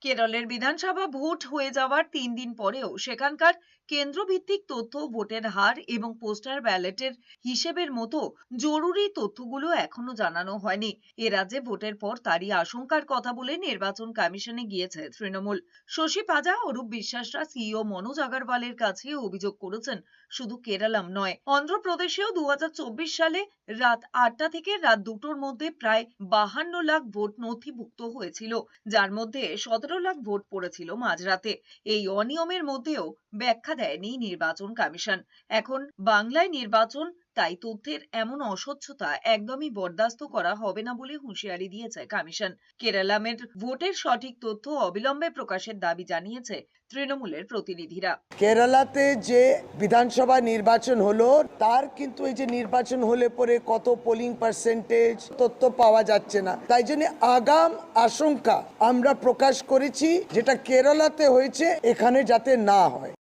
কেরলের বিধানসভা ভোট হয়ে যাওয়ার 3 দিন পরেও সেখানকার কেন্দ্রভিত্তিক তথ্য, ভোটের হার এবং পোস্টাল ব্যালটের হিসেবের মতো জরুরি তথ্যগুলো এখনো জানানো হয়নি। এ রাজ্যে ভোটের পর তারই আশঙ্কার কথা বলে নির্বাচন কমিশনে গিয়েছে তৃণমূল। শশী পাজা, অরূপ বিশ্বাসরা সিইও মনোজ আগরওয়ালের কাছে অভিযোগ করেছেন শুধু কেরালাম নয়, অন্ধ্রপ্রদেশেও 2024 সালে রাত 8টা থেকে রাত 2টোর মধ্যে প্রায় 52 লাখ ভোট নথিভুক্ত হয়েছিল, যার মধ্যে 17 লাখ ভোট পড়েছিল মাঝরাতে। এই অনিয়মের মধ্যেও ব্যাখ্যা দেয়নি নির্বাচন কমিশন। এখন বাংলায় নির্বাচন, তাই তথ্যের এমন অস্বচ্ছতা একদমই বরদাস্ত করা হবে না বলে হুঁশিয়ারি দিয়েছে কমিশন। কেরালামের ভোটের সঠিক তথ্য অবিলম্বে প্রকাশের দাবি জানিয়েছে তৃণমূলের প্রতিনিধিরা। কেরালাতে যে বিধানসভা নির্বাচন হলো তার কিন্তু এই যে নির্বাচন হলে পরে কত পোলিং পার্সেন্টেজ তথ্য পাওয়া যাচ্ছে না, তাই জন্য আগাম আশঙ্কা আমরা প্রকাশ করেছি যেটা কেরালাতে হয়েছে এখানে যাতে না হয়।